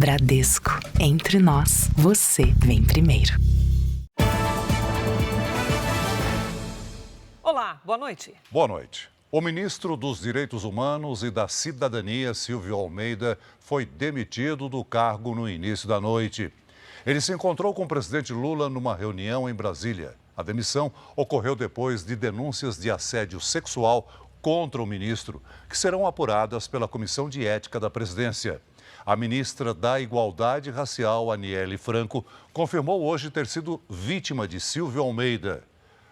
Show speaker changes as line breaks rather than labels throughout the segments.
Bradesco. Entre nós, você vem primeiro.
Olá, boa noite.
Boa noite. O ministro dos Direitos Humanos e da Cidadania, Silvio Almeida, foi demitido do cargo no início da noite. Ele se encontrou com o presidente Lula numa reunião em Brasília. A demissão ocorreu depois de denúncias de assédio sexual contra o ministro, que serão apuradas pela Comissão de Ética da Presidência. A ministra da Igualdade Racial, Aniele Franco, confirmou hoje ter sido vítima de Silvio Almeida.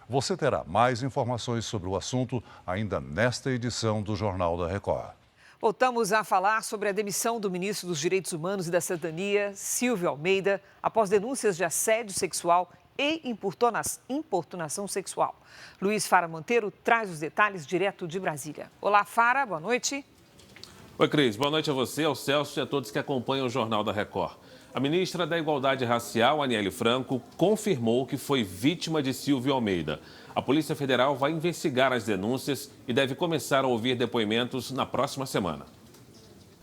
Você terá mais informações sobre o assunto ainda nesta edição do Jornal da Record.
Voltamos a falar sobre a demissão do ministro dos Direitos Humanos e da Cidadania, Silvio Almeida, após denúncias de assédio sexual e importunação sexual. Luiz Fara Monteiro traz os detalhes direto de Brasília. Olá, Fara, boa noite.
Oi, Cris. Boa noite a você, ao Celso e a todos que acompanham o Jornal da Record. A ministra da Igualdade Racial, Aniele Franco, confirmou que foi vítima de Silvio Almeida. A Polícia Federal vai investigar as denúncias e deve começar a ouvir depoimentos na próxima semana.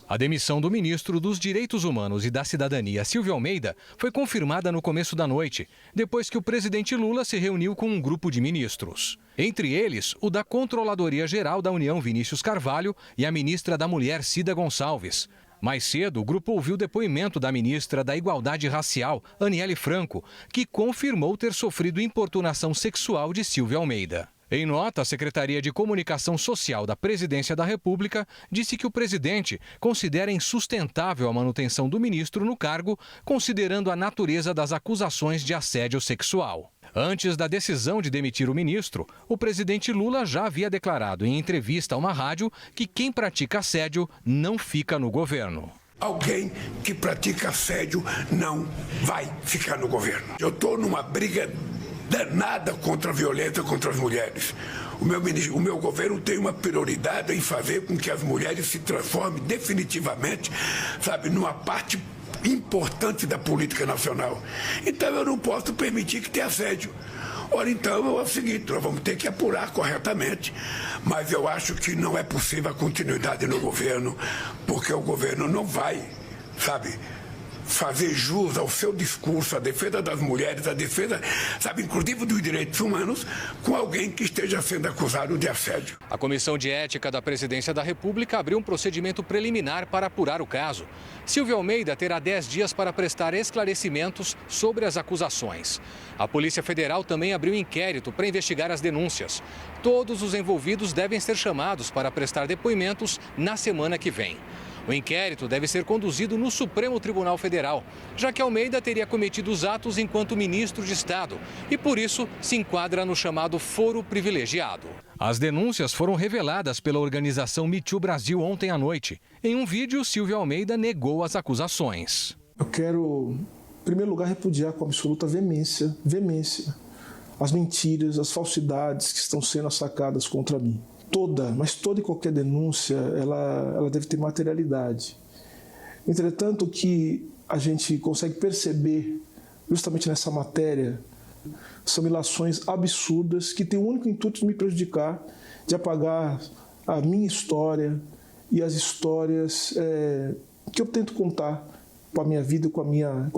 A demissão do ministro dos Direitos Humanos e da Cidadania, Silvio Almeida, foi confirmada no começo da noite, depois que o presidente Lula se reuniu com um grupo de ministros. Entre eles, o da Controladoria Geral da União, Vinícius Carvalho, e a ministra da Mulher, Cida Gonçalves. Mais cedo, o grupo ouviu o depoimento da ministra da Igualdade Racial, Aniele Franco, que confirmou ter sofrido importunação sexual de Silvio Almeida. Em nota, a Secretaria de Comunicação Social da Presidência da República disse que o presidente considera insustentável a manutenção do ministro no cargo, considerando a natureza das acusações de assédio sexual. Antes da decisão de demitir o ministro, o presidente Lula já havia declarado em entrevista a uma rádio que quem pratica assédio não fica no governo.
Alguém que pratica assédio não vai ficar no governo. Eu estou numa briga danada contra a violência contra as mulheres. O meu governo tem uma prioridade em fazer com que as mulheres se transformem definitivamente, numa parte importante da política nacional. Então eu não posso permitir que tenha assédio. Ora, então é o seguinte, nós vamos ter que apurar corretamente, mas eu acho que não é possível a continuidade no governo, porque o governo não vai, fazer jus ao seu discurso, a defesa das mulheres, a defesa, inclusive dos direitos humanos, com alguém que esteja sendo acusado de assédio.
A Comissão de Ética da Presidência da República abriu um procedimento preliminar para apurar o caso. Silvio Almeida terá 10 dias para prestar esclarecimentos sobre as acusações. A Polícia Federal também abriu inquérito para investigar as denúncias. Todos os envolvidos devem ser chamados para prestar depoimentos na semana que vem. O inquérito deve ser conduzido no Supremo Tribunal Federal, já que Almeida teria cometido os atos enquanto ministro de Estado e, por isso, se enquadra no chamado foro privilegiado. As denúncias foram reveladas pela organização Me Too Brasil ontem à noite. Em um vídeo, Silvio Almeida negou as acusações.
Eu quero, em primeiro lugar, repudiar com absoluta veemência, as mentiras, as falsidades que estão sendo assacadas contra mim. Mas toda e qualquer denúncia, ela deve ter materialidade. Entretanto, o que a gente consegue perceber, justamente nessa matéria, são ilações absurdas que têm o único intuito de me prejudicar, de apagar a minha história e as histórias que eu tento contar com a minha vida, com a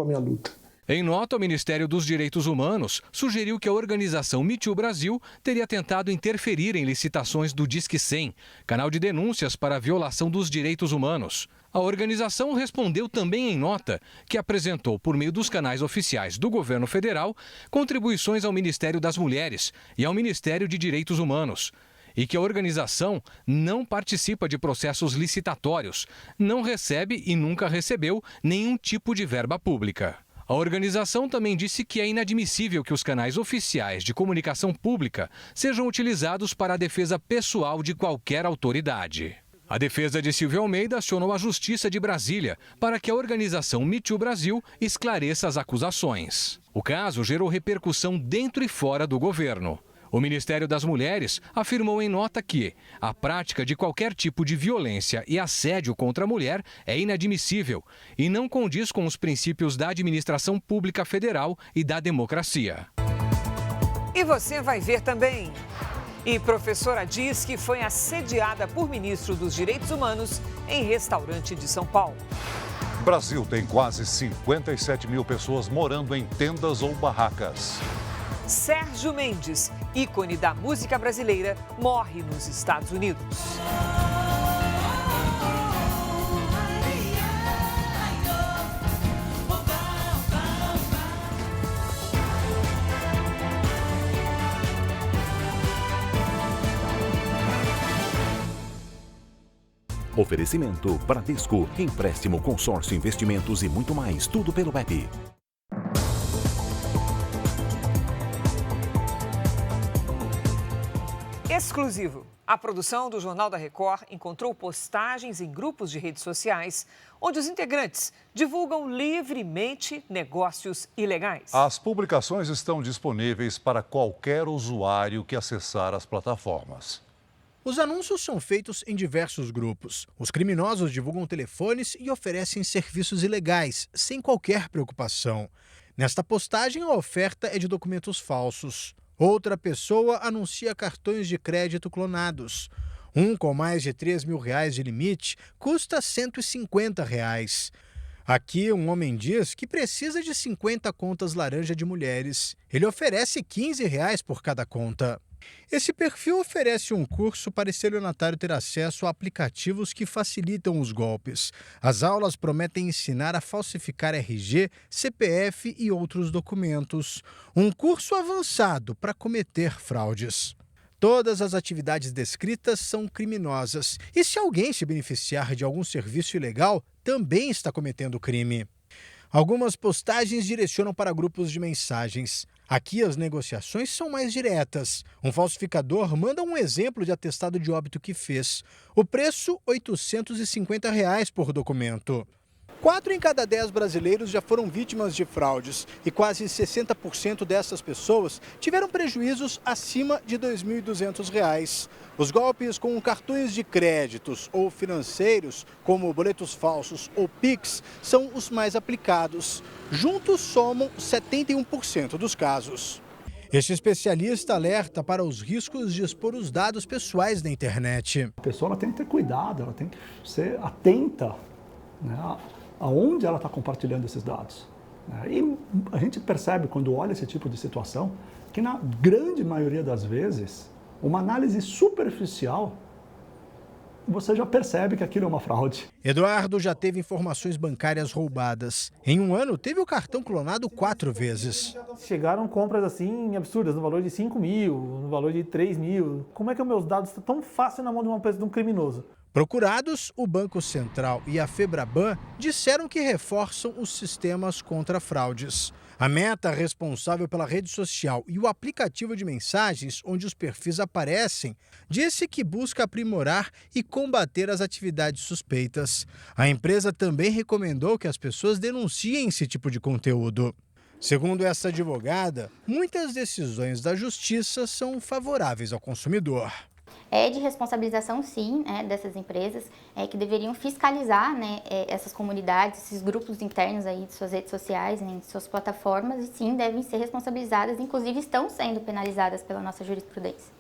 minha luta.
Em nota, o Ministério dos Direitos Humanos sugeriu que a organização Me Too Brasil teria tentado interferir em licitações do Disque 100, canal de denúncias para a violação dos direitos humanos. A organização respondeu também em nota que apresentou, por meio dos canais oficiais do governo federal, contribuições ao Ministério das Mulheres e ao Ministério de Direitos Humanos, e que a organização não participa de processos licitatórios, não recebe e nunca recebeu nenhum tipo de verba pública. A organização também disse que é inadmissível que os canais oficiais de comunicação pública sejam utilizados para a defesa pessoal de qualquer autoridade. A defesa de Silvio Almeida acionou a Justiça de Brasília para que a organização Me Too Brasil esclareça as acusações. O caso gerou repercussão dentro e fora do governo. O Ministério das Mulheres afirmou em nota que a prática de qualquer tipo de violência e assédio contra a mulher é inadmissível e não condiz com os princípios da administração pública federal e da democracia.
E você vai ver também. E professora diz que foi assediada por ministro dos Direitos Humanos em restaurante de São Paulo.
Brasil tem quase 57 mil pessoas morando em tendas ou barracas.
Sérgio Mendes, ícone da música brasileira, morre nos Estados Unidos.
Oferecimento Bradesco, empréstimo, consórcio, investimentos e muito mais, tudo pelo app.
Exclusivo. A produção do Jornal da Record encontrou postagens em grupos de redes sociais onde os integrantes divulgam livremente negócios ilegais.
As publicações estão disponíveis para qualquer usuário que acessar as plataformas.
Os anúncios são feitos em diversos grupos. Os criminosos divulgam telefones e oferecem serviços ilegais, sem qualquer preocupação. Nesta postagem, a oferta é de documentos falsos. Outra pessoa anuncia cartões de crédito clonados. Um com mais de R$3 mil de limite custa R$150. Aqui, um homem diz que precisa de 50 contas laranja de mulheres. Ele oferece R$15 por cada conta. Esse perfil oferece um curso para estelionatário ter acesso a aplicativos que facilitam os golpes. As aulas prometem ensinar a falsificar RG, CPF e outros documentos. Um curso avançado para cometer fraudes. Todas as atividades descritas são criminosas. E se alguém se beneficiar de algum serviço ilegal, também está cometendo crime. Algumas postagens direcionam para grupos de mensagens. Aqui as negociações são mais diretas. Um falsificador manda um exemplo de atestado de óbito que fez. O preço, R$ 850 por documento. 4 em cada 10 brasileiros já foram vítimas de fraudes e quase 60% dessas pessoas tiveram prejuízos acima de R$ 2.200. Os golpes com cartões de créditos ou financeiros, como boletos falsos ou Pix, são os mais aplicados. Juntos somam 71% dos casos. Este especialista alerta para os riscos de expor os dados pessoais na internet.
A pessoa ela tem que ter cuidado, ela tem que ser atenta, né, aonde ela está compartilhando esses dados. E a gente percebe, quando olha esse tipo de situação, que na grande maioria das vezes, uma análise superficial, você já percebe que aquilo é uma fraude.
Eduardo já teve informações bancárias roubadas. Em um ano, teve o cartão clonado 4 vezes.
Chegaram compras assim absurdas, no valor de 5 mil, no valor de 3 mil. Como é que os meus dados estão tão fácil na mão de um criminoso?
Procurados, o Banco Central e a Febraban disseram que reforçam os sistemas contra fraudes. A Meta, responsável pela rede social e o aplicativo de mensagens onde os perfis aparecem, disse que busca aprimorar e combater as atividades suspeitas. A empresa também recomendou que as pessoas denunciem esse tipo de conteúdo. Segundo essa advogada, muitas decisões da justiça são favoráveis ao consumidor.
É de responsabilização, sim, dessas empresas que deveriam fiscalizar, essas comunidades, esses grupos internos aí de suas redes sociais, de suas plataformas, e sim, devem ser responsabilizadas, inclusive estão sendo penalizadas pela nossa jurisprudência.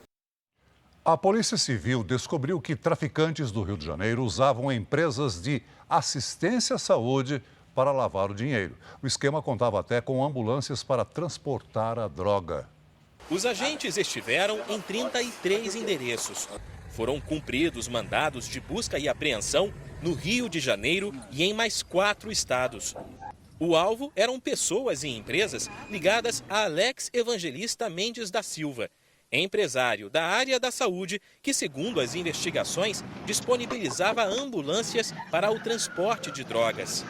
A Polícia Civil descobriu que traficantes do Rio de Janeiro usavam empresas de assistência à saúde para lavar o dinheiro. O esquema contava até com ambulâncias para transportar a droga.
Os agentes estiveram em 33 endereços. Foram cumpridos mandados de busca e apreensão no Rio de Janeiro e em mais 4 estados. O alvo eram pessoas e empresas ligadas a Alex Evangelista Mendes da Silva, empresário da área da saúde que, segundo as investigações, disponibilizava ambulâncias para o transporte de drogas.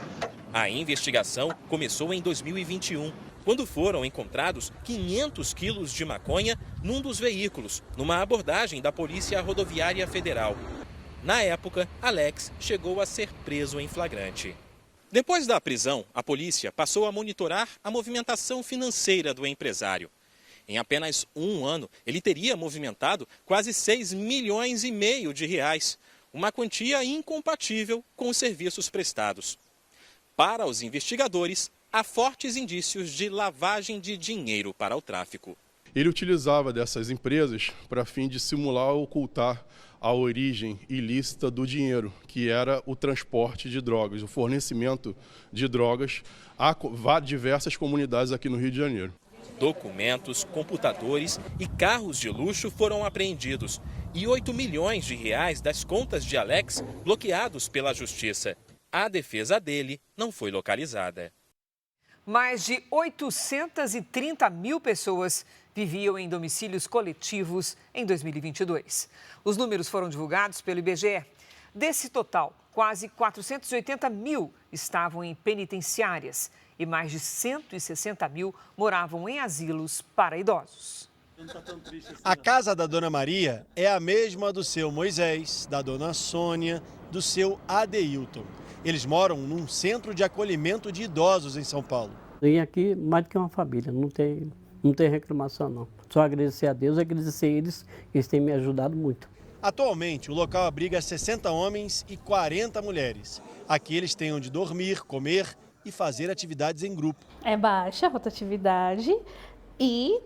A investigação começou em 2021. Quando foram encontrados 500 quilos de maconha num dos veículos, numa abordagem da Polícia Rodoviária Federal. Na época, Alex chegou a ser preso em flagrante. Depois da prisão, a polícia passou a monitorar a movimentação financeira do empresário. Em apenas um ano, ele teria movimentado quase 6,5 milhões de reais, uma quantia incompatível com os serviços prestados. Para os investigadores, há fortes indícios de lavagem de dinheiro para o tráfico.
Ele utilizava dessas empresas para fim de simular ou ocultar a origem ilícita do dinheiro, que era o transporte de drogas, o fornecimento de drogas a diversas comunidades aqui no Rio de Janeiro.
Documentos, computadores e carros de luxo foram apreendidos e 8 milhões de reais das contas de Alex bloqueados pela Justiça. A defesa dele não foi localizada.
Mais de 830 mil pessoas viviam em domicílios coletivos em 2022. Os números foram divulgados pelo IBGE. Desse total, quase 480 mil estavam em penitenciárias e mais de 160 mil moravam em asilos para idosos.
A casa da Dona Maria é a mesma do seu Moisés, da Dona Sônia, do seu Adeilton. Eles moram num centro de acolhimento de idosos em São Paulo.
Tem aqui mais do que uma família, não tem reclamação não. Só agradecer a Deus e agradecer a eles, que eles têm me ajudado muito.
Atualmente, o local abriga 60 homens e 40 mulheres. Aqui eles têm onde dormir, comer e fazer atividades em grupo.
É baixa a rotatividade e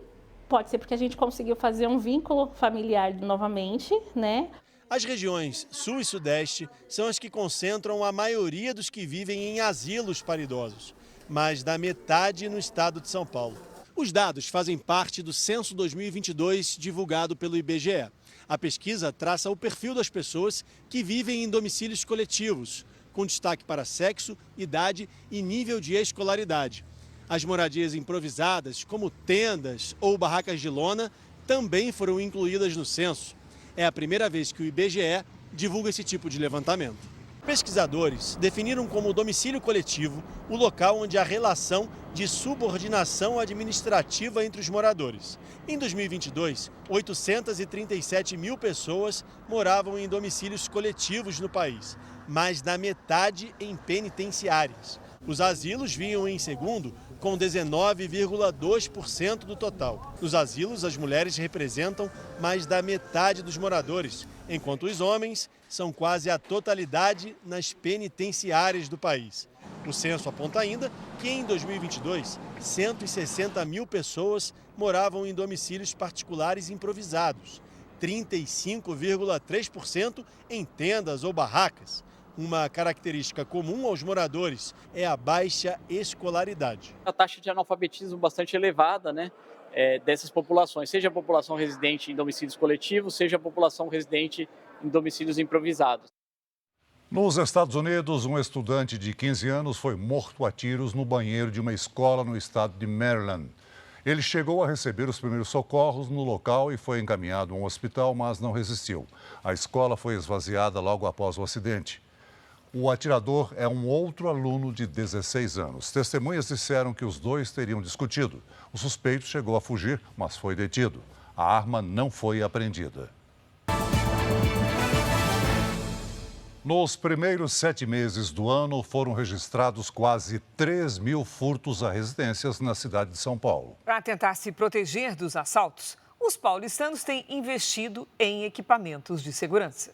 pode ser porque a gente conseguiu fazer um vínculo familiar novamente, né?
As regiões Sul e Sudeste são as que concentram a maioria dos que vivem em asilos para idosos, mais da metade no estado de São Paulo. Os dados fazem parte do Censo 2022 divulgado pelo IBGE. A pesquisa traça o perfil das pessoas que vivem em domicílios coletivos, com destaque para sexo, idade e nível de escolaridade. As moradias improvisadas, como tendas ou barracas de lona, também foram incluídas no censo. É a primeira vez que o IBGE divulga esse tipo de levantamento. Pesquisadores definiram como domicílio coletivo o local onde há relação de subordinação administrativa entre os moradores. Em 2022, 837 mil pessoas moravam em domicílios coletivos no país, mais da metade em penitenciárias. Os asilos vinham em segundo, com 19,2% do total. Nos asilos, as mulheres representam mais da metade dos moradores, enquanto os homens são quase a totalidade nas penitenciárias do país. O censo aponta ainda que em 2022, 160 mil pessoas moravam em domicílios particulares improvisados, 35,3% em tendas ou barracas. Uma característica comum aos moradores é a baixa escolaridade.
A taxa de analfabetismo bastante elevada, né, dessas populações, seja a população residente em domicílios coletivos, seja a população residente em domicílios improvisados.
Nos Estados Unidos, um estudante de 15 anos foi morto a tiros no banheiro de uma escola no estado de Maryland. Ele chegou a receber os primeiros socorros no local e foi encaminhado a um hospital, mas não resistiu. A escola foi esvaziada logo após o acidente. O atirador é um outro aluno de 16 anos. Testemunhas disseram que os dois teriam discutido. O suspeito chegou a fugir, mas foi detido. A arma não foi apreendida. Nos primeiros 7 meses do ano, foram registrados quase 3 mil furtos a residências na cidade de São Paulo.
Para tentar se proteger dos assaltos, os paulistanos têm investido em equipamentos de segurança.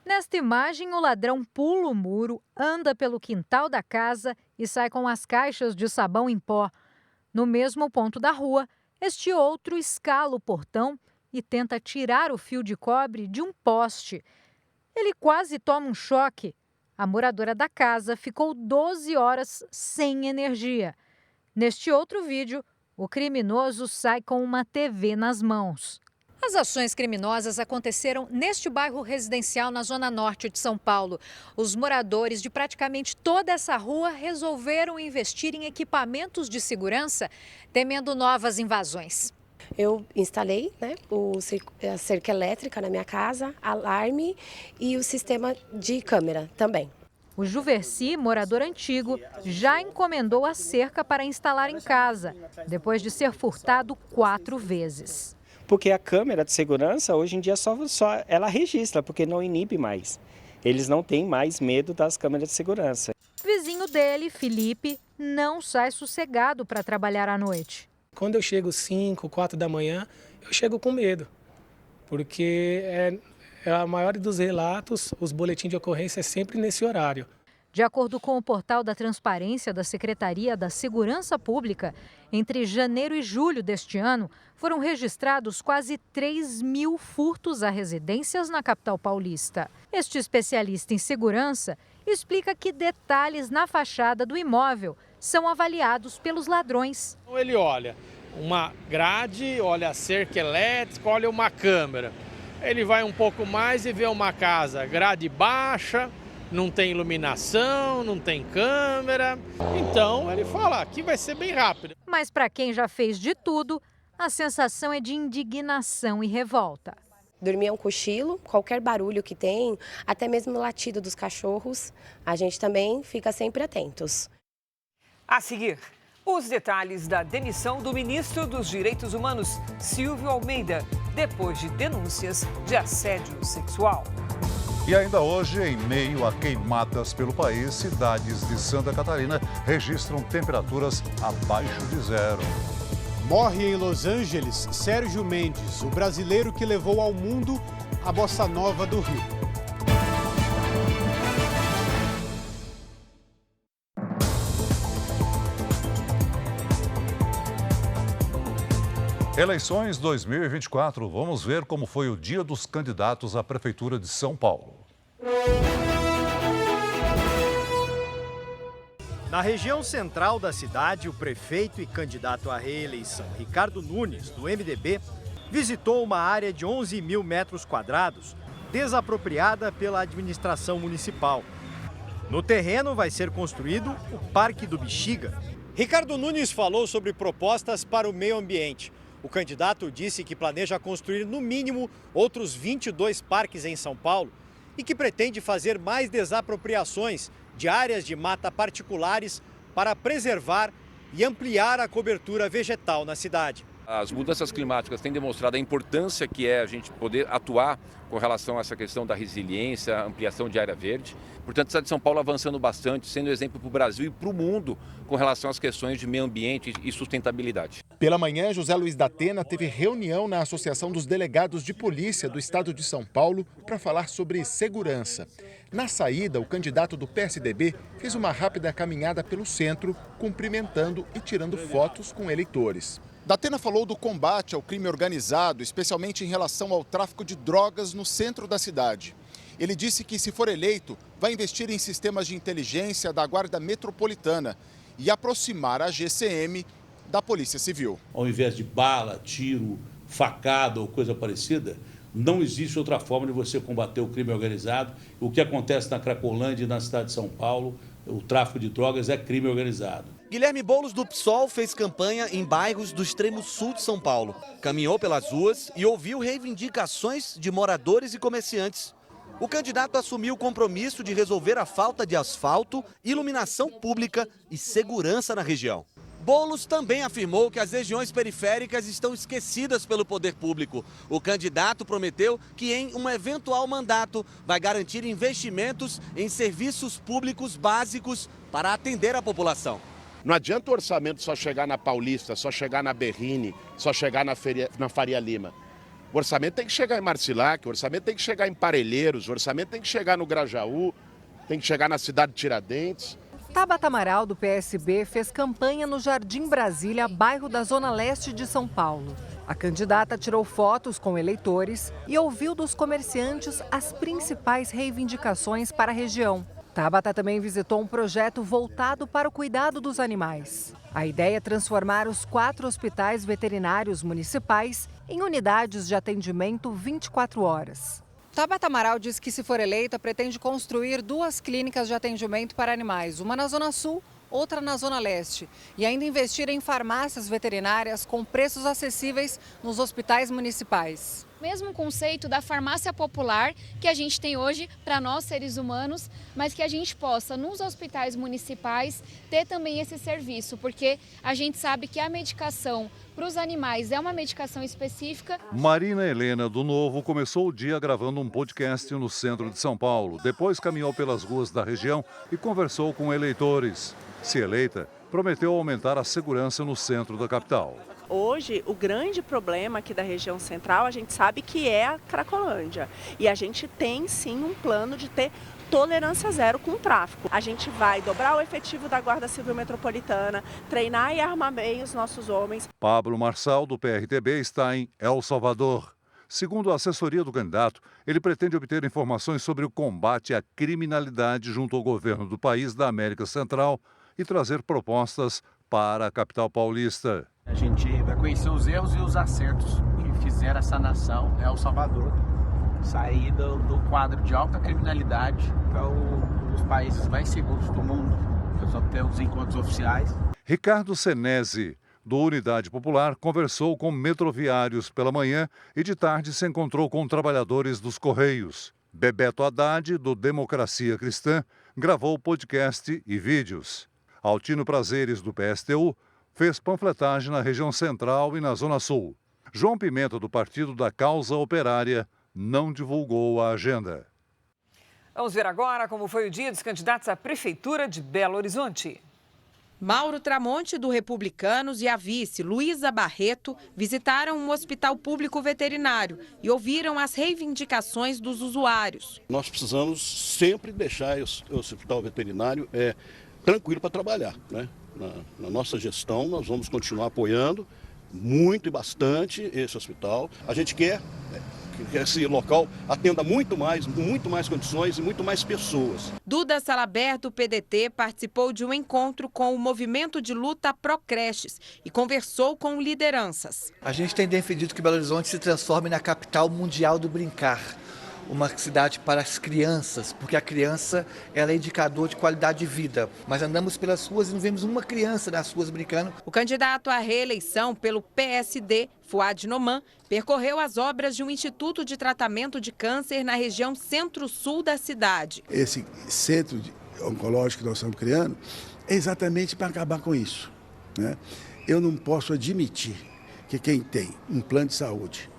Nesta imagem, o ladrão pula o muro, anda pelo quintal da casa e sai com as caixas de sabão em pó. No mesmo ponto da rua, este outro escala o portão e tenta tirar o fio de cobre de um poste. Ele quase toma um choque. A moradora da casa ficou 12 horas sem energia. Neste outro vídeo, o criminoso sai com uma TV nas mãos. As ações criminosas aconteceram neste bairro residencial na zona norte de São Paulo. Os moradores de praticamente toda essa rua resolveram investir em equipamentos de segurança, temendo novas invasões.
Eu instalei, a cerca elétrica na minha casa, alarme e o sistema de câmera também.
O Juversi, morador antigo, já encomendou a cerca para instalar em casa, depois de ser furtado 4 vezes.
Porque a câmera de segurança, hoje em dia, só ela registra, porque não inibe mais. Eles não têm mais medo das câmeras de segurança.
Vizinho dele, Felipe, não sai sossegado para trabalhar à noite.
Quando eu chego 5, 4 da manhã, eu chego com medo. Porque a maioria dos relatos, os boletins de ocorrência é sempre nesse horário.
De acordo com o portal da Transparência da Secretaria da Segurança Pública, entre janeiro e julho deste ano, foram registrados quase 3.000 furtos a residências na capital paulista. Este especialista em segurança explica que detalhes na fachada do imóvel são avaliados pelos ladrões.
Ele olha uma grade, olha a cerca elétrica, olha uma câmera. Ele vai um pouco mais e vê uma casa, grade baixa, não tem iluminação, não tem câmera. Então ele fala, aqui vai ser bem rápido.
Mas para quem já fez de tudo, a sensação é de indignação e revolta.
Dormir é um cochilo, qualquer barulho que tem, até mesmo o latido dos cachorros, a gente também fica sempre atentos.
A seguir, os detalhes da demissão do ministro dos Direitos Humanos, Silvio Almeida, depois de denúncias de assédio sexual.
E ainda hoje, em meio a queimadas pelo país, cidades de Santa Catarina registram temperaturas abaixo de zero.
Morre em Los Angeles Sérgio Mendes, o brasileiro que levou ao mundo a bossa nova do Rio.
Eleições 2024. Vamos ver como foi o dia dos candidatos à Prefeitura de São Paulo.
Na região central da cidade, o prefeito e candidato à reeleição, Ricardo Nunes, do MDB, visitou uma área de 11 mil metros quadrados, desapropriada pela administração municipal. No terreno vai ser construído o Parque do Bexiga.
Ricardo Nunes falou sobre propostas para o meio ambiente. O candidato disse que planeja construir, no mínimo, outros 22 parques em São Paulo e que pretende fazer mais desapropriações de áreas de mata particulares para preservar e ampliar a cobertura vegetal na cidade.
As mudanças climáticas têm demonstrado a importância que é a gente poder atuar com relação a essa questão da resiliência, ampliação de área verde. Portanto, a cidade de São Paulo avançando bastante, sendo exemplo para o Brasil e para o mundo com relação às questões de meio ambiente e sustentabilidade.
Pela manhã, José Luiz da Atena teve reunião na Associação dos Delegados de Polícia do Estado de São Paulo para falar sobre segurança. Na saída, o candidato do PSDB fez uma rápida caminhada pelo centro, cumprimentando e tirando fotos com eleitores.
Datena falou do combate ao crime organizado, especialmente em relação ao tráfico de drogas no centro da cidade. Ele disse que, se for eleito, vai investir em sistemas de inteligência da Guarda Metropolitana e aproximar a GCM da Polícia Civil.
Ao invés de bala, tiro, facada ou coisa parecida, não existe outra forma de você combater o crime organizado. O que acontece na Cracolândia e na cidade de São Paulo, o tráfico de drogas é crime organizado.
Guilherme Boulos do PSOL fez campanha em bairros do extremo sul de São Paulo. Caminhou pelas ruas e ouviu reivindicações de moradores e comerciantes. O candidato assumiu o compromisso de resolver a falta de asfalto, iluminação pública e segurança na região. Boulos também afirmou que as regiões periféricas estão esquecidas pelo poder público. O candidato prometeu que, em um eventual mandato, vai garantir investimentos em serviços públicos básicos para atender a população.
Não adianta o orçamento só chegar na Paulista, só chegar na Berrini, só chegar na Faria Lima. O orçamento tem que chegar em Marcilac, o orçamento tem que chegar em Parelheiros, o orçamento tem que chegar no Grajaú, tem que chegar na cidade de Tiradentes.
Tabata Amaral, do PSB, fez campanha no Jardim Brasília, bairro da Zona Leste de São Paulo. A candidata tirou fotos com eleitores e ouviu dos comerciantes as principais reivindicações para a região. Tabata também visitou um projeto voltado para o cuidado dos animais. A ideia é transformar os 4 hospitais veterinários municipais em unidades de atendimento 24 horas. Tabata Amaral diz que, se for eleita, pretende construir 2 clínicas de atendimento para animais, uma na Zona Sul, outra na Zona Leste, e ainda investir em farmácias veterinárias com preços acessíveis nos hospitais municipais.
Mesmo conceito da farmácia popular que a gente tem hoje para nós seres humanos, mas que a gente possa, nos hospitais municipais, ter também esse serviço, porque a gente sabe que a medicação para os animais é uma medicação específica.
Marina Helena, do Novo, começou o dia gravando um podcast no centro de São Paulo. Depois caminhou pelas ruas da região e conversou com eleitores. Se eleita, prometeu aumentar a segurança no centro da capital.
Hoje, o grande problema aqui da região central, a gente sabe que é a Cracolândia. E a gente tem, sim, um plano de ter tolerância zero com o tráfico. A gente vai dobrar o efetivo da Guarda Civil Metropolitana, treinar e armar bem os nossos homens.
Pablo Marçal, do PRTB, está em El Salvador. Segundo a assessoria do candidato, ele pretende obter informações sobre o combate à criminalidade junto ao governo do país da América Central e trazer propostas para a capital paulista.
A gente vai conhecer os erros e os acertos que fizeram essa nação, El Salvador, sair do quadro de alta criminalidade para um dos países mais seguros do mundo. Nós vamos ter os encontros oficiais.
Ricardo Senesi, do Unidade Popular, conversou com metroviários pela manhã e de tarde se encontrou com trabalhadores dos Correios. Bebeto Haddad, do Democracia Cristã, gravou podcast e vídeos. Altino Prazeres, do PSTU, fez panfletagem na região central e na Zona Sul. João Pimenta, do Partido da Causa Operária, não divulgou a agenda.
Vamos ver agora como foi o dia dos candidatos à Prefeitura de Belo Horizonte.
Mauro Tramonte, do Republicanos, e a vice, Luísa Barreto, visitaram um hospital público veterinário e ouviram as reivindicações dos usuários.
Nós precisamos sempre deixar o hospital veterinário tranquilo para trabalhar, né? Na nossa gestão, nós vamos continuar apoiando muito e bastante esse hospital. A gente quer que esse local atenda muito mais condições e muito mais pessoas.
Duda Salaber, do PDT, participou de um encontro com o movimento de luta Procreches e conversou com lideranças.
A gente tem defendido que Belo Horizonte se transforme na capital mundial do brincar. Uma cidade para as crianças, porque a criança ela é indicador de qualidade de vida. Mas andamos pelas ruas e não vemos uma criança nas ruas brincando.
O candidato à reeleição pelo PSD, Fuad Noman, percorreu as obras de um instituto de tratamento de câncer na região centro-sul da cidade.
Esse centro oncológico que nós estamos criando é exatamente para acabar com isso, né? Eu não posso admitir que quem tem um plano de saúde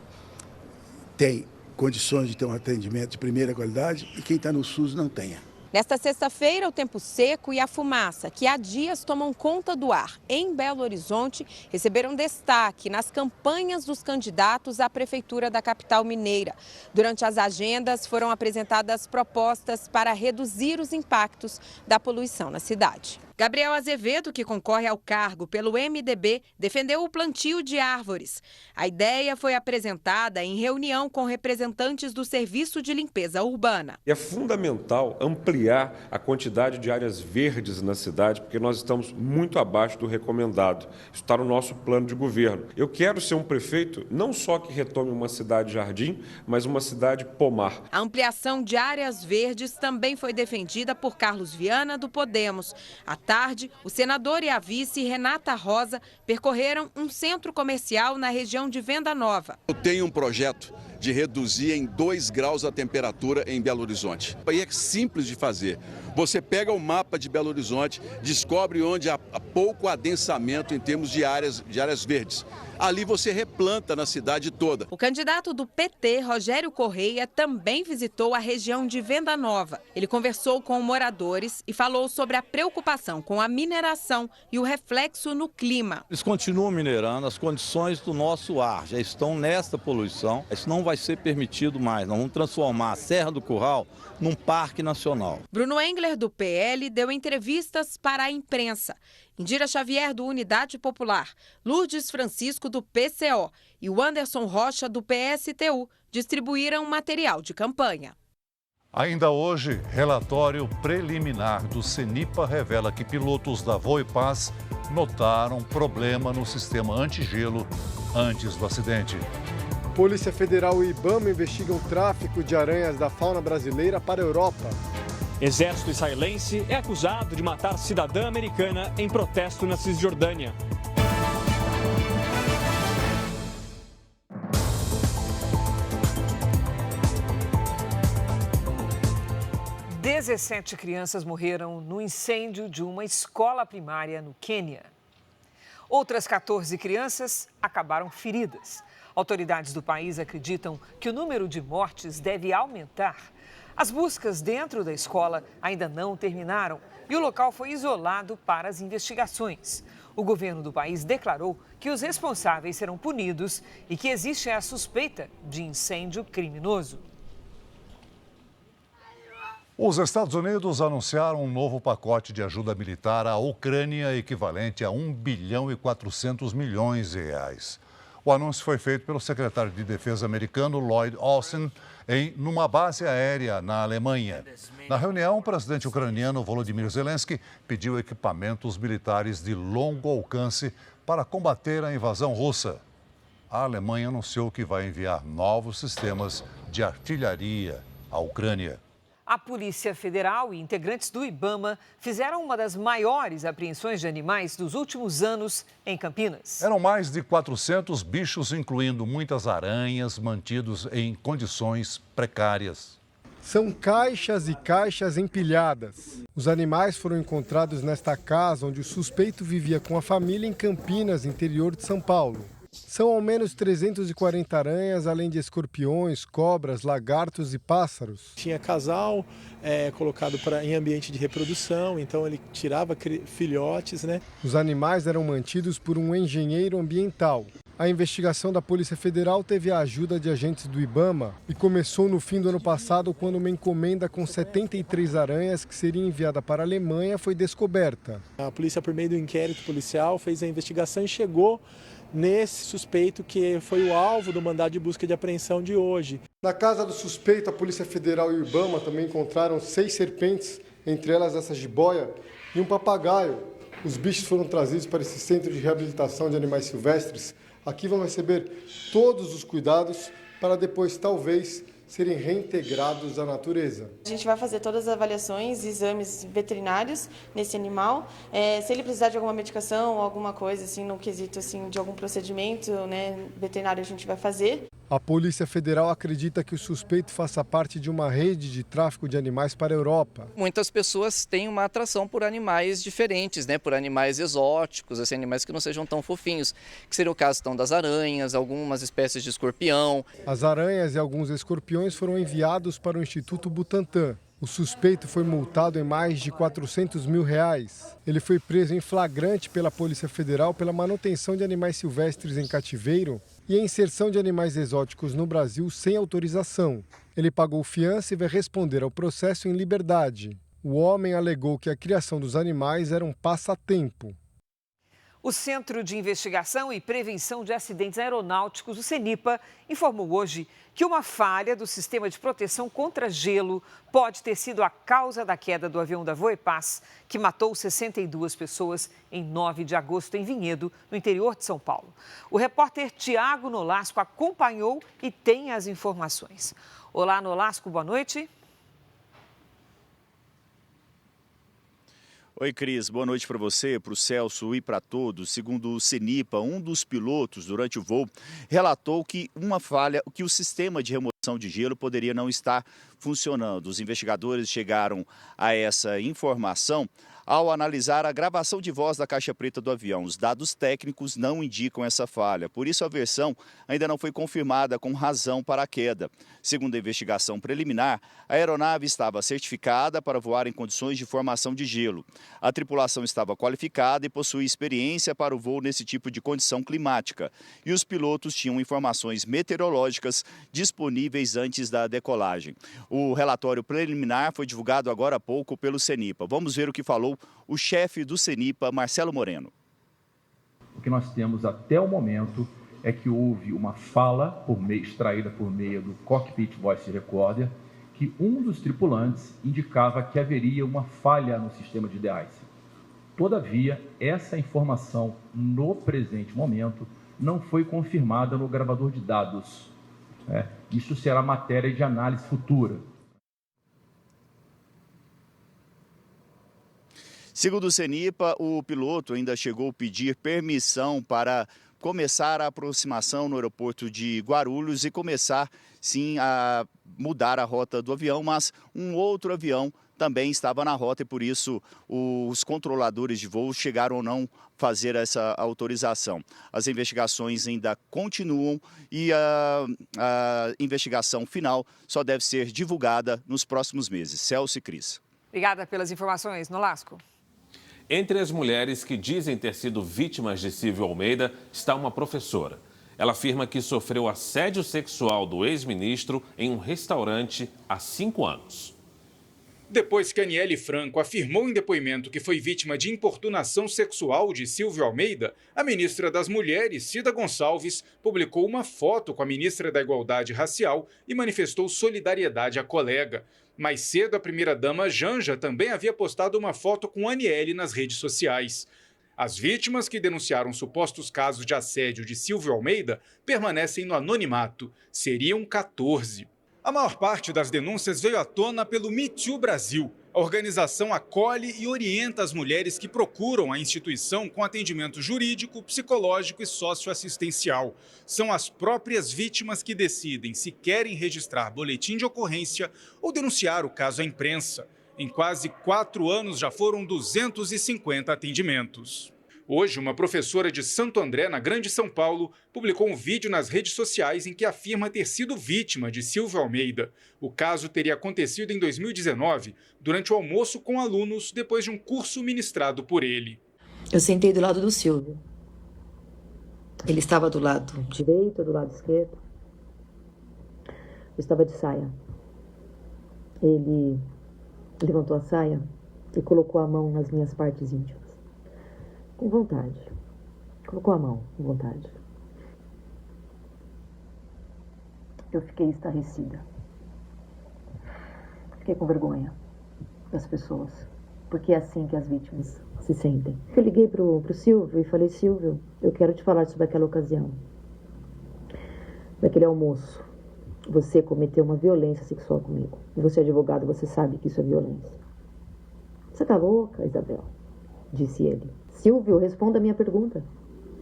tem condições de ter um atendimento de primeira qualidade e quem está no SUS não tenha.
Nesta sexta-feira, o tempo seco e a fumaça, que há dias tomam conta do ar em Belo Horizonte, receberam destaque nas campanhas dos candidatos à Prefeitura da capital mineira. Durante as agendas, foram apresentadas propostas para reduzir os impactos da poluição na cidade. Gabriel Azevedo, que concorre ao cargo pelo MDB, defendeu o plantio de árvores. A ideia foi apresentada em reunião com representantes do Serviço de Limpeza Urbana.
É fundamental ampliar a quantidade de áreas verdes na cidade, porque nós estamos muito abaixo do recomendado. Isso está no nosso plano de governo. Eu quero ser um prefeito não só que retome uma cidade-jardim, mas uma cidade pomar.
A ampliação de áreas verdes também foi defendida por Carlos Viana, do Podemos. À tarde, o senador e a vice, Renata Rosa, percorreram um centro comercial na região de Venda Nova.
Eu tenho um projeto de reduzir em 2 graus a temperatura em Belo Horizonte. E é simples de fazer. Você pega o mapa de Belo Horizonte, descobre onde há pouco adensamento em termos de áreas verdes. Ali você replanta na cidade toda.
O candidato do PT, Rogério Correia, também visitou a região de Venda Nova. Ele conversou com moradores e falou sobre a preocupação com a mineração e o reflexo no clima.
Eles continuam minerando, as condições do nosso ar já estão nesta poluição. Isso não vai ser permitido mais. Nós vamos transformar a Serra do Curral num parque nacional.
Bruno Engler, do PL, deu entrevistas para a imprensa. Indira Xavier, do Unidade Popular, Lourdes Francisco, do PCO e o Anderson Rocha, do PSTU, distribuíram material de campanha.
Ainda hoje, relatório preliminar do CENIPA revela que pilotos da Voipaz notaram problema no sistema antigelo antes do acidente.
Polícia Federal e IBAMA investigam o tráfico de aranhas da fauna brasileira para a Europa.
Exército israelense é acusado de matar cidadã americana em protesto na Cisjordânia.
Dezessete crianças morreram no incêndio de uma escola primária no Quênia. Outras 14 crianças acabaram feridas. Autoridades do país acreditam que o número de mortes deve aumentar. As buscas dentro da escola ainda não terminaram e o local foi isolado para as investigações. O governo do país declarou que os responsáveis serão punidos e que existe a suspeita de incêndio criminoso.
Os Estados Unidos anunciaram um novo pacote de ajuda militar à Ucrânia equivalente a 1 bilhão e 400 milhões de reais. O anúncio foi feito pelo secretário de Defesa americano Lloyd Austin numa base aérea na Alemanha. Na reunião, o presidente ucraniano Volodymyr Zelensky pediu equipamentos militares de longo alcance para combater a invasão russa. A Alemanha anunciou que vai enviar novos sistemas de artilharia à Ucrânia.
A Polícia Federal e integrantes do IBAMA fizeram uma das maiores apreensões de animais dos últimos anos em Campinas.
Eram mais de 400 bichos, incluindo muitas aranhas, mantidos em condições precárias.
São caixas e caixas empilhadas. Os animais foram encontrados nesta casa onde o suspeito vivia com a família em Campinas, interior de São Paulo. São ao menos 340 aranhas, além de escorpiões, cobras, lagartos e pássaros.
Tinha casal colocado em ambiente de reprodução, então ele tirava filhotes, né?
Os animais eram mantidos por um engenheiro ambiental. A investigação da Polícia Federal teve a ajuda de agentes do IBAMA e começou no fim do ano passado, quando uma encomenda com 73 aranhas que seria enviada para a Alemanha foi descoberta.
A polícia, por meio do inquérito policial, fez a investigação e chegou nesse suspeito que foi o alvo do mandado de busca e de apreensão de hoje.
Na casa do suspeito, a Polícia Federal e o IBAMA também encontraram 6 serpentes, entre elas essa jiboia, e um papagaio. Os bichos foram trazidos para esse centro de reabilitação de animais silvestres. Aqui vão receber todos os cuidados para depois, talvez, serem reintegrados à natureza.
A gente vai fazer todas as avaliações, exames veterinários nesse animal. Se ele precisar de alguma medicação ou alguma coisa assim, no quesito assim, de algum procedimento, né, veterinário, a gente vai fazer.
A Polícia Federal acredita que o suspeito faça parte de uma rede de tráfico de animais para a Europa.
Muitas pessoas têm uma atração por animais diferentes, né? Por animais exóticos, assim, animais que não sejam tão fofinhos, que seria o caso então, das aranhas, algumas espécies de escorpião.
As aranhas e alguns escorpiões foram enviados para o Instituto Butantan. O suspeito foi multado em mais de R$400 mil. Ele foi preso em flagrante pela Polícia Federal pela manutenção de animais silvestres em cativeiro e a inserção de animais exóticos no Brasil sem autorização. Ele pagou fiança e vai responder ao processo em liberdade. O homem alegou que a criação dos animais era um passatempo.
O Centro de Investigação e Prevenção de Acidentes Aeronáuticos, o CENIPA, informou hoje que uma falha do sistema de proteção contra gelo pode ter sido a causa da queda do avião da Voepaz, que matou 62 pessoas em 9 de agosto em Vinhedo, no interior de São Paulo. O repórter Tiago Nolasco acompanhou e tem as informações. Olá, Nolasco, boa noite.
Oi, Cris. Boa noite para você, para o Celso e para todos. Segundo o CENIPA, um dos pilotos, durante o voo, relatou que que o sistema de remoção de gelo poderia não estar funcionando. Os investigadores chegaram a essa informação ao analisar a gravação de voz da caixa preta do avião. Os dados técnicos não indicam essa falha, por isso a versão ainda não foi confirmada com razão para a queda. Segundo a investigação preliminar, a aeronave estava certificada para voar em condições de formação de gelo. A tripulação estava qualificada e possuía experiência para o voo nesse tipo de condição climática. E os pilotos tinham informações meteorológicas disponíveis antes da decolagem. O relatório preliminar foi divulgado agora há pouco pelo CENIPA. Vamos ver o que falou o chefe do CENIPA, Marcelo Moreno.
O que nós temos até o momento é que houve uma fala extraída por meio do Cockpit Voice Recorder, que um dos tripulantes indicava que haveria uma falha no sistema de de-icing. Todavia, essa informação, no presente momento, não foi confirmada no gravador de dados. Isso será matéria de análise futura.
Segundo o CENIPA, o piloto ainda chegou a pedir permissão para começar a aproximação no aeroporto de Guarulhos e começar, sim, a mudar a rota do avião, mas um outro avião também estava na rota e, por isso, os controladores de voo chegaram a não fazer essa autorização. As investigações ainda continuam e a investigação final só deve ser divulgada nos próximos meses. Celso e Cris.
Obrigada pelas informações, Nolasco.
Entre as mulheres que dizem ter sido vítimas de Silvio Almeida está uma professora. Ela afirma que sofreu assédio sexual do ex-ministro em um restaurante há 5 anos.
Depois que Aniele Franco afirmou em depoimento que foi vítima de importunação sexual de Silvio Almeida, a ministra das Mulheres, Cida Gonçalves, publicou uma foto com a ministra da Igualdade Racial e manifestou solidariedade à colega. Mais cedo, a primeira-dama Janja também havia postado uma foto com Aniele nas redes sociais. As vítimas que denunciaram supostos casos de assédio de Silvio Almeida permanecem no anonimato. Seriam 14. A maior parte das denúncias veio à tona pelo Me Too Brasil. A organização acolhe e orienta as mulheres que procuram a instituição com atendimento jurídico, psicológico e socioassistencial. São as próprias vítimas que decidem se querem registrar boletim de ocorrência ou denunciar o caso à imprensa. Em quase 4 anos já foram 250 atendimentos. Hoje, uma professora de Santo André, na Grande São Paulo, publicou um vídeo nas redes sociais em que afirma ter sido vítima de Silvio Almeida. O caso teria acontecido em 2019, durante o almoço com alunos, depois de um curso ministrado por ele.
Eu sentei do lado do Silvio. Ele estava do lado direito, do lado esquerdo. Eu estava de saia. Ele levantou a saia e colocou a mão nas minhas partes íntimas. Com vontade. Colocou a mão, com vontade. Eu fiquei estarrecida. Fiquei com vergonha das pessoas. Porque é assim que as vítimas se sentem. Eu liguei pro Silvio e falei: Silvio, eu quero te falar sobre aquela ocasião. Naquele almoço, você cometeu uma violência sexual comigo. Você é advogado, você sabe que isso é violência. Você tá louca, Isabel? Disse ele. Silvio, responda a minha pergunta.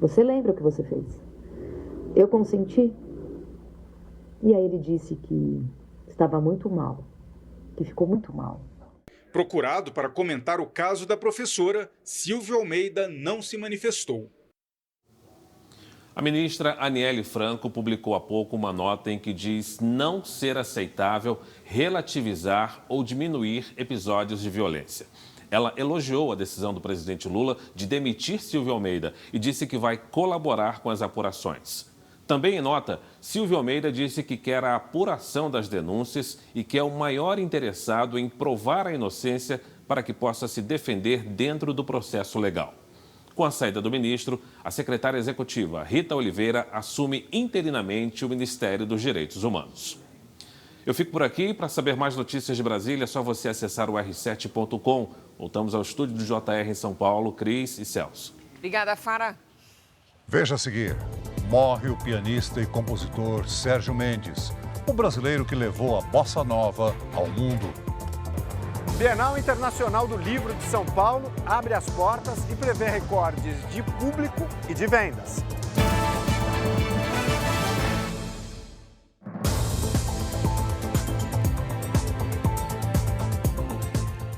Você lembra o que você fez? Eu consenti? E aí ele disse que estava muito mal, que ficou muito mal.
Procurado para comentar o caso da professora, Silvio Almeida não se manifestou.
A ministra Aniele Franco publicou há pouco uma nota em que diz não ser aceitável relativizar ou diminuir episódios de violência. Ela elogiou a decisão do presidente Lula de demitir Silvio Almeida e disse que vai colaborar com as apurações. Também em nota, Silvio Almeida disse que quer a apuração das denúncias e que é o maior interessado em provar a inocência para que possa se defender dentro do processo legal. Com a saída do ministro, a secretária executiva Rita Oliveira assume interinamente o Ministério dos Direitos Humanos. Eu fico por aqui. Para saber mais notícias de Brasília, é só você acessar o r7.com. Voltamos ao estúdio do JR em São Paulo. Cris e Celso.
Obrigada, Fara.
Veja a seguir. Morre o pianista e compositor Sérgio Mendes, o brasileiro que levou a bossa nova ao mundo.
Bienal Internacional do Livro de São Paulo abre as portas e prevê recordes de público e de vendas.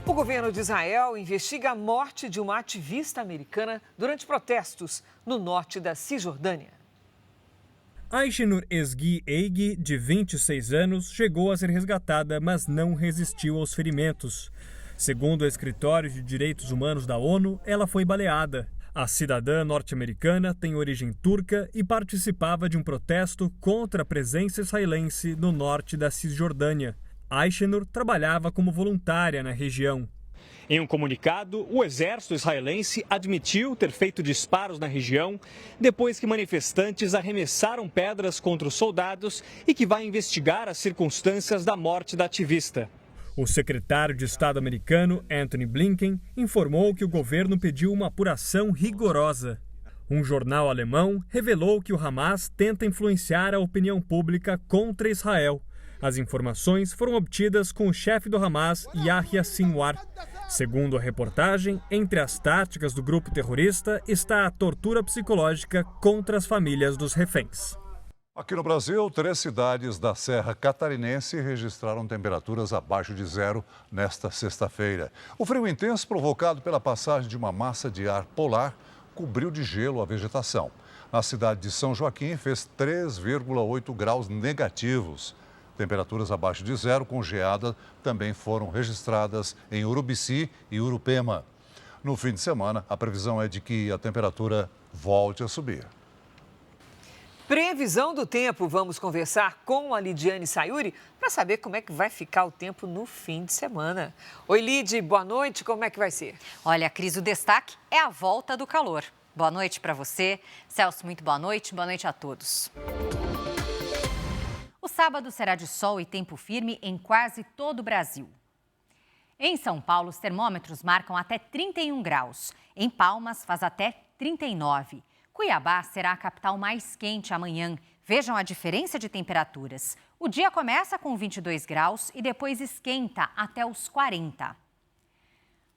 O governo de Israel investiga a morte de uma ativista americana durante protestos no norte da Cisjordânia.
Aishenur Ezgi Eigi, de 26 anos, chegou a ser resgatada, mas não resistiu aos ferimentos. Segundo o Escritório de Direitos Humanos da ONU, ela foi baleada. A cidadã norte-americana tem origem turca e participava de um protesto contra a presença israelense no norte da Cisjordânia. Aishenur trabalhava como voluntária na região.
Em um comunicado, o exército israelense admitiu ter feito disparos na região depois que manifestantes arremessaram pedras contra os soldados e que vai investigar as circunstâncias da morte da ativista.
O secretário de Estado americano, Antony Blinken, informou que o governo pediu uma apuração rigorosa. Um jornal alemão revelou que o Hamas tenta influenciar a opinião pública contra Israel. As informações foram obtidas com o chefe do Hamas, Yahya Sinwar. Segundo a reportagem, entre as táticas do grupo terrorista está a tortura psicológica contra as famílias dos reféns.
Aqui no Brasil, 3 cidades da Serra Catarinense registraram temperaturas abaixo de zero nesta sexta-feira. O frio intenso provocado pela passagem de uma massa de ar polar cobriu de gelo a vegetação. Na cidade de São Joaquim, fez 3,8 graus negativos. Temperaturas abaixo de zero com geada também foram registradas em Urubici e Urupema. No fim de semana, a previsão é de que a temperatura volte a subir.
Previsão do tempo, vamos conversar com a Lidiane Sayuri para saber como é que vai ficar o tempo no fim de semana. Oi, Lid, boa noite, como é que vai ser?
Olha, Cris, o destaque é a volta do calor. Boa noite para você. Celso, muito boa noite a todos. O sábado será de sol e tempo firme em quase todo o Brasil. Em São Paulo, os termômetros marcam até 31 graus. Em Palmas, faz até 39. Cuiabá será a capital mais quente amanhã. Vejam a diferença de temperaturas. O dia começa com 22 graus e depois esquenta até os 40.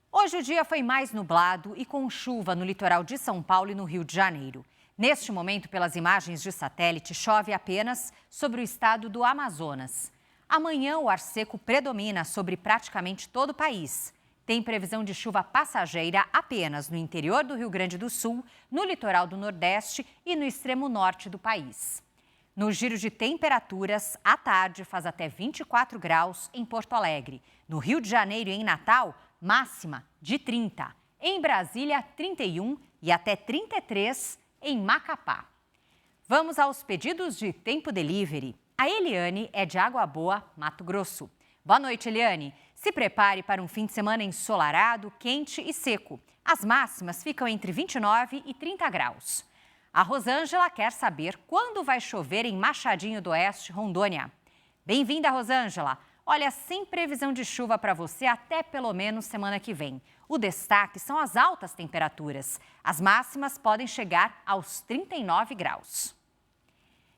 Hoje o dia foi mais nublado e com chuva no litoral de São Paulo e no Rio de Janeiro. Neste momento, pelas imagens de satélite, chove apenas sobre o estado do Amazonas. Amanhã, o ar seco predomina sobre praticamente todo o país. Tem previsão de chuva passageira apenas no interior do Rio Grande do Sul, no litoral do Nordeste e no extremo norte do país. No giro de temperaturas, à tarde faz até 24 graus em Porto Alegre. No Rio de Janeiro e em Natal, máxima de 30. Em Brasília, 31 e até 33 em Macapá. Vamos aos pedidos de tempo delivery. A Eliane é de Água Boa, Mato Grosso. Boa noite, Eliane. Se prepare para um fim de semana ensolarado, quente e seco. As máximas ficam entre 29 e 30 graus. A Rosângela quer saber quando vai chover em Machadinho do Oeste, Rondônia. Bem-vinda, Rosângela. Olha, sem previsão de chuva para você até pelo menos semana que vem. O destaque são as altas temperaturas. As máximas podem chegar aos 39 graus.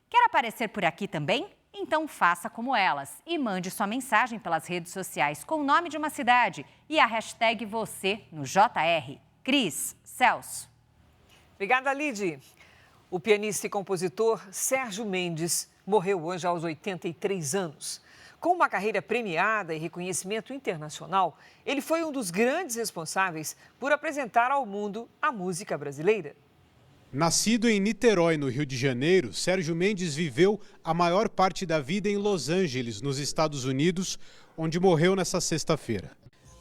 Quer aparecer por aqui também? Então faça como elas e mande sua mensagem pelas redes sociais com o nome de uma cidade e a hashtag você no JR. Cris, Celso.
Obrigada, Lid. O pianista e compositor Sérgio Mendes morreu hoje aos 83 anos. Com uma carreira premiada e reconhecimento internacional, ele foi um dos grandes responsáveis por apresentar ao mundo a música brasileira.
Nascido em Niterói, no Rio de Janeiro, Sérgio Mendes viveu a maior parte da vida em Los Angeles, nos Estados Unidos, onde morreu nesta sexta-feira.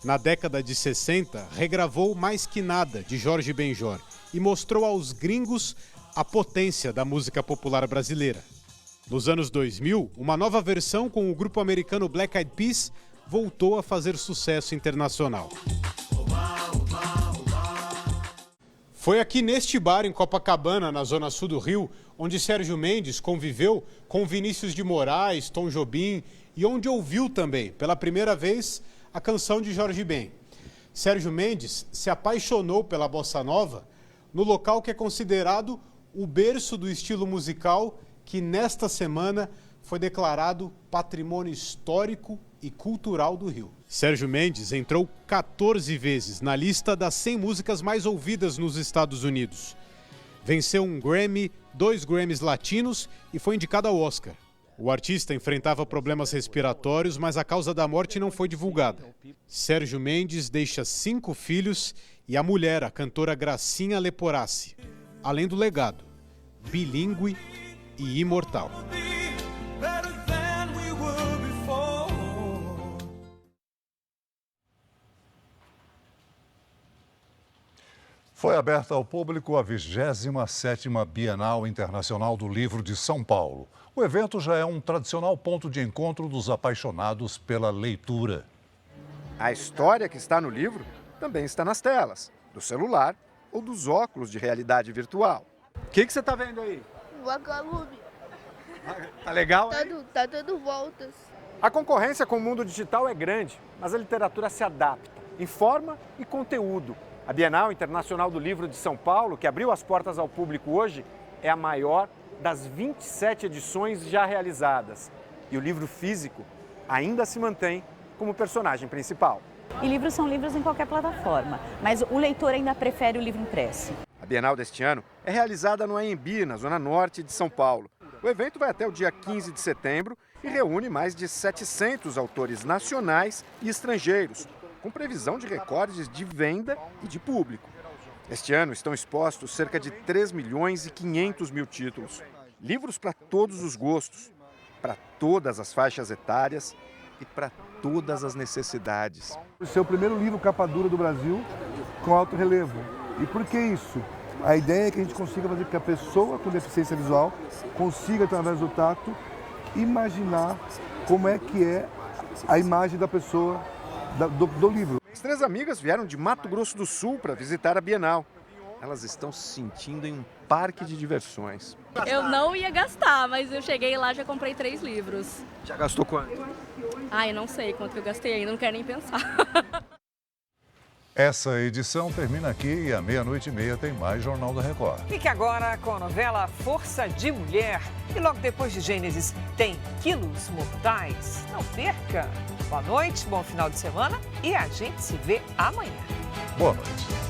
Na década de 60, regravou Mais Que Nada, de Jorge Benjor, e mostrou aos gringos a potência da música popular brasileira. Nos anos 2000, uma nova versão com o grupo americano Black Eyed Peas voltou a fazer sucesso internacional. Foi aqui neste bar em Copacabana, na zona sul do Rio, onde Sérgio Mendes conviveu com Vinícius de Moraes, Tom Jobim e onde ouviu também, pela primeira vez, a canção de Jorge Ben. Sérgio Mendes se apaixonou pela bossa nova no local que é considerado o berço do estilo musical que nesta semana foi declarado Patrimônio Histórico e Cultural do Rio. Sérgio Mendes entrou 14 vezes na lista das 100 músicas mais ouvidas nos Estados Unidos. Venceu um Grammy, 2 Grammys latinos e foi indicado ao Oscar. O artista enfrentava problemas respiratórios, mas a causa da morte não foi divulgada. Sérgio Mendes deixa 5 filhos e a mulher, a cantora Gracinha Leporassi. Além do legado, bilíngue e imortal.
Foi aberta ao público a 27ª Bienal Internacional do Livro de São Paulo. O evento já é um tradicional ponto de encontro dos apaixonados pela leitura.
A história que está no livro também está nas telas, do celular ou dos óculos de realidade virtual. O que você está vendo aí?
Vagalume.
Tá legal?
Tá dando voltas.
A concorrência com o mundo digital é grande, mas a literatura se adapta em forma e conteúdo. A Bienal Internacional do Livro de São Paulo, que abriu as portas ao público hoje, é a maior das 27 edições já realizadas. E o livro físico ainda se mantém como personagem principal.
E livros são livros em qualquer plataforma, mas o leitor ainda prefere o livro impresso.
A Bienal deste ano é realizada no Anhembi, na zona norte de São Paulo. O evento vai até o dia 15 de setembro e reúne mais de 700 autores nacionais e estrangeiros, com previsão de recordes de venda e de público. Este ano estão expostos cerca de 3.500.000 títulos. Livros para todos os gostos, para todas as faixas etárias e para todas as necessidades.
Esse é o primeiro livro capa dura do Brasil com alto relevo. E por que isso?
A ideia é que a gente consiga fazer com que a pessoa com deficiência visual consiga, através do tato, imaginar como é que é a imagem da pessoa do livro.
As 3 amigas vieram de Mato Grosso do Sul para visitar a Bienal. Elas estão se sentindo em um parque de diversões.
Eu não ia gastar, mas eu cheguei lá, já comprei 3 livros.
Já gastou quanto?
Ai, não sei quanto eu gastei ainda, não quero nem pensar.
Essa edição termina aqui e à 00:30 tem mais Jornal da Record.
Fique agora com a novela Força de Mulher. E logo depois de Gênesis tem Quilos Mortais. Não perca! Boa noite, bom final de semana e a gente se vê amanhã.
Boa noite.